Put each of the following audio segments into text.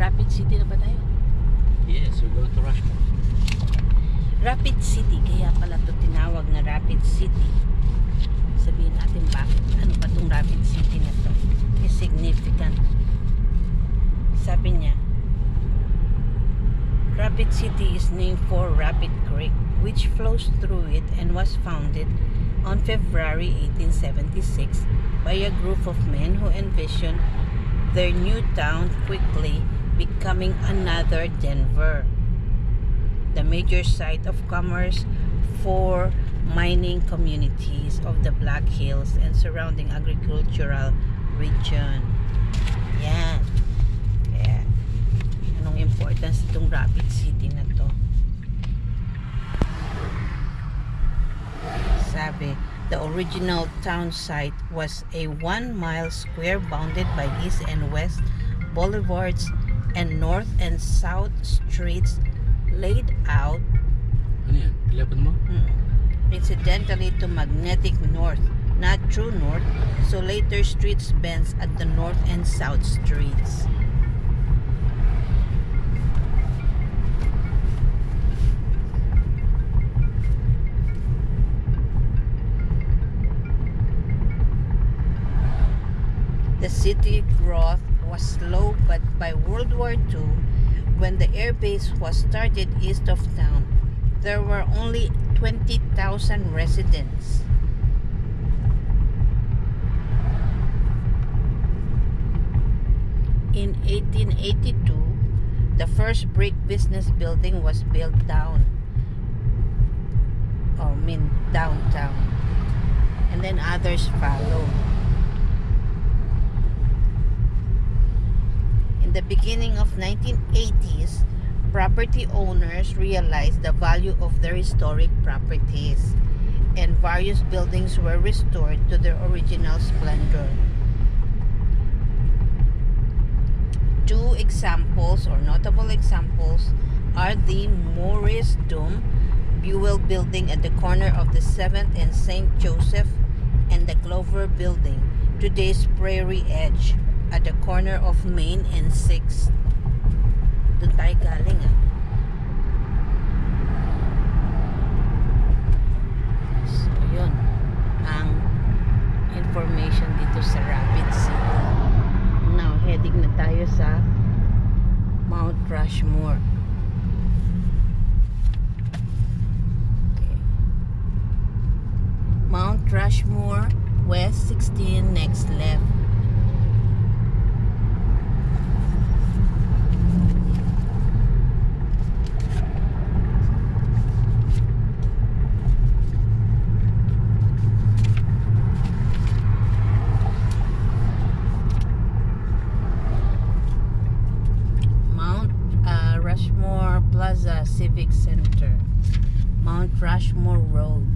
Rapid City na ba tayo? Yes, we're going to Rushmore. Rapid City, kaya pala ito tinawag na Rapid City. Sabihin natin bakit. Ano ba itong Rapid City na ito? Is significant. Sabi niya, Rapid City is named for Rapid Creek, which flows through it and was founded on February 1876 by a group of men who envisioned their new town quickly becoming another Denver, the major site of commerce for mining communities of the Black Hills and surrounding agricultural region. Yan. Kaya, anong importance itong Rapid City na to? Sabi, the original town site was a 1-mile square bounded by east and west boulevards and north and south streets laid out Ano yan? Telephone mo? incidentally to magnetic north, not true north, so later streets bends at the north and south streets. The city growth was slow, but by World War II, when the air base was started east of town, there were only 20,000 residents. In 1882, the first brick business building was built downtown. And then others followed. In the beginning of 1980s, property owners realized the value of their historic properties, and various buildings were restored to their original splendor. Two examples, or notable examples, are the Morris Dome Buell Building at the corner of the 7th and St. Joseph and the Clover Building, today's Prairie Edge, at the corner of Main and 6th. Doon tayo galing So yun ang information dito sa Rapid City. Now heading na tayo sa Mount Rushmore. Okay. Mount Rushmore, West 16, next left. Rushmore Plaza Civic Center, Mount Rushmore Road.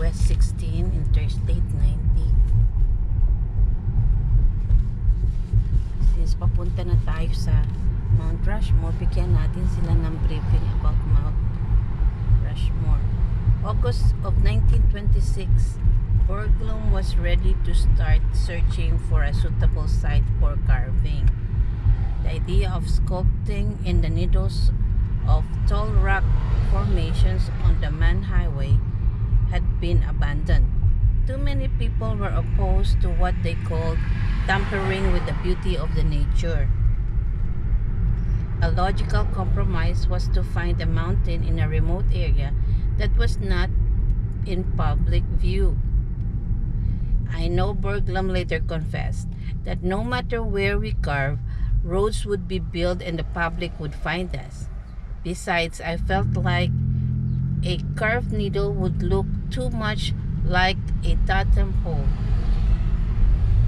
West 16, Interstate 90. Since papunta na tayo sa Mount Rushmore, bigyan natin sila ng briefing about Mount Rushmore. August of 1926, Borglum was ready to start searching for a suitable site for carving. The idea of sculpting in the needles of tall rock formations on the Man Highway had been abandoned. Too many people were opposed to what they called tampering with the beauty of the nature. A logical compromise was to find a mountain in a remote area that was not in public view. I know Borglum later confessed that no matter where we carve, roads would be built and the public would find us. Besides, I felt like a carved needle would look too much like a totem pole.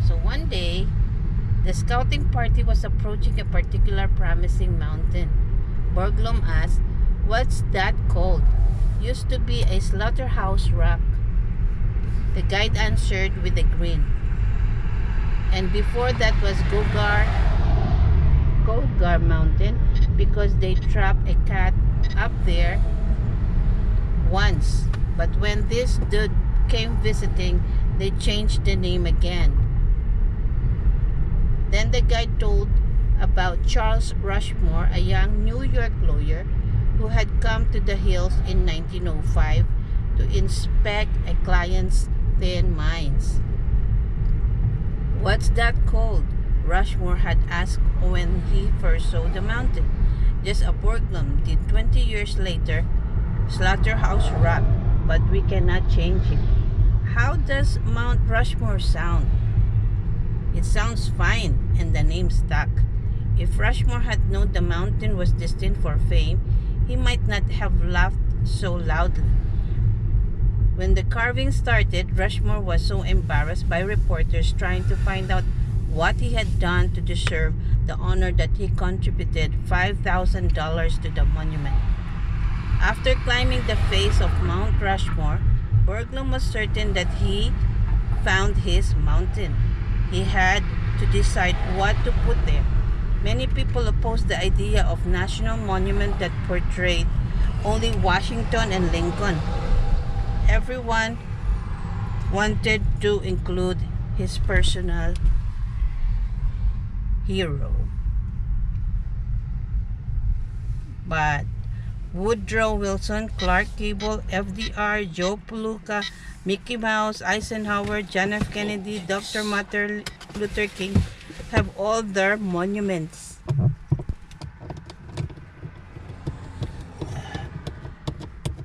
So one day, the scouting party was approaching a particular promising mountain. Borglum asked, "What's that called?" "Used to be a slaughterhouse rock." The guide answered with a grin. "And before that was Gogar Mountain, because they trapped a cat up there once. But when this dude came visiting, they changed the name again." Then the guide told about Charles Rushmore, a young New York lawyer who had come to the hills in 1905 to inspect a client's tin mines. "What's that called?" Rushmore had asked when he first saw the mountain. "Just a Borglum did 20 years later, slaughterhouse rock, but we cannot change it." "How does Mount Rushmore sound?" "It sounds fine," and the name stuck. If Rushmore had known the mountain was destined for fame, he might not have laughed so loudly. When the carving started, Rushmore was so embarrassed by reporters trying to find out what he had done to deserve the honor that he contributed $5,000 to the monument. After climbing the face of Mount Rushmore, Borglum was certain that he found his mountain. He had to decide what to put there. Many people opposed the idea of national monument that portrayed only Washington and Lincoln. Everyone wanted to include his personal hero. But Woodrow Wilson, Clark Gable, FDR, Joe Palooka, Mickey Mouse, Eisenhower, John F. Kennedy, Dr. Martin Luther King have all their monuments.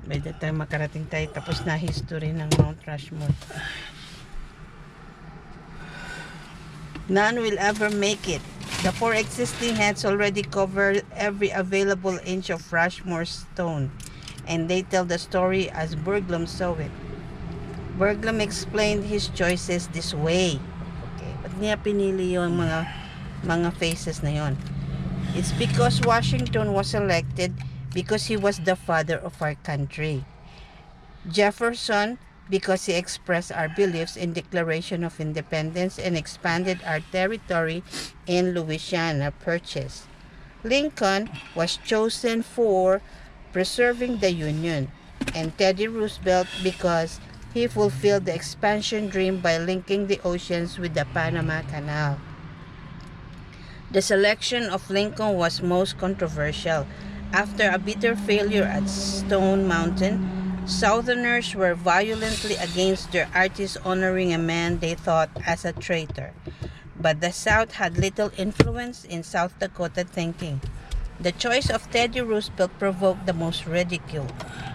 By the time makarating tayo, tapos na history ng Mount Rushmore. None will ever make it. The 4 existing heads already cover every available inch of Rushmore stone, and they tell the story as Borglum saw it. Borglum explained his choices this way. Okay, ba't niya pinili yung mga faces na yon? It's because Washington was elected because he was the father of our country. Jefferson, because he expressed our beliefs in Declaration of Independence and expanded our territory in Louisiana Purchase. Lincoln was chosen for preserving the Union, and Teddy Roosevelt because he fulfilled the expansion dream by linking the oceans with the Panama Canal. The selection of Lincoln was most controversial. After a bitter failure at Stone Mountain, Southerners were violently against their artists honoring a man they thought as a traitor. But the South had little influence in South Dakota thinking. The choice of Teddy Roosevelt provoked the most ridicule.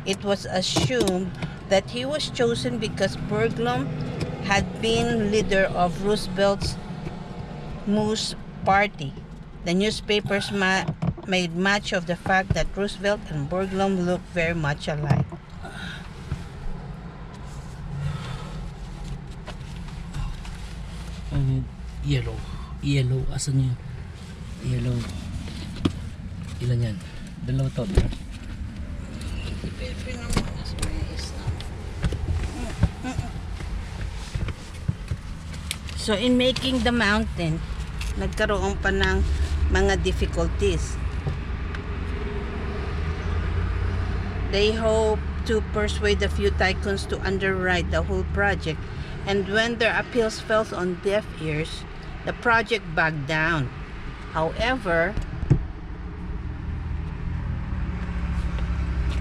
It was assumed that he was chosen because Borglum had been leader of Roosevelt's Moose Party. The newspapers made much of the fact that Roosevelt and Borglum looked very much alike. Yellow, asan yun? Yellow. Ilan yan? Dalawa to. So in making the mountain, nagkaroon pa ng mga difficulties. They hope to persuade a few tycoons to underwrite the whole project, and when their appeals fell on deaf ears, the project backed down. However,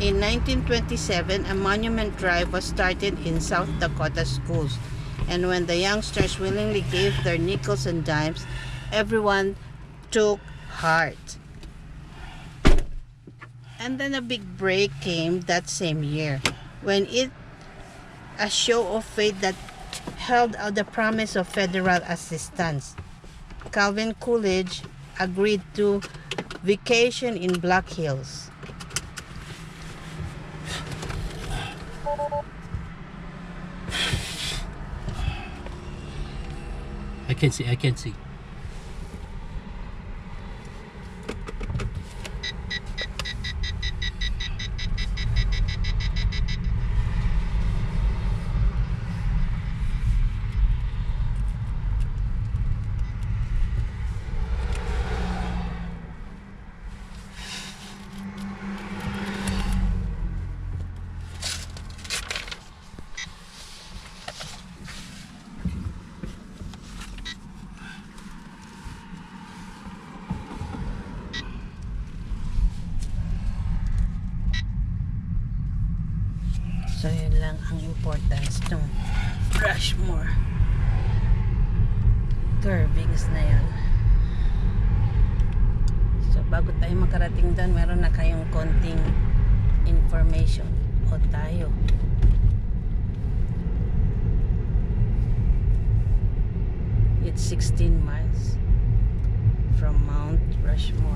In 1927, a monument drive was started in South Dakota schools, and when the youngsters willingly gave their nickels and dimes, everyone took heart. And then a big break came that same year, when a show of faith that held out the promise of federal assistance. Calvin Coolidge agreed to vacation in Black Hills. I can see. So yun lang ang importance ng Rushmore. Curvings na yan. So bago tayo makarating doon, meron na kayong konting information o tayo. It's 16 miles from Mount Rushmore.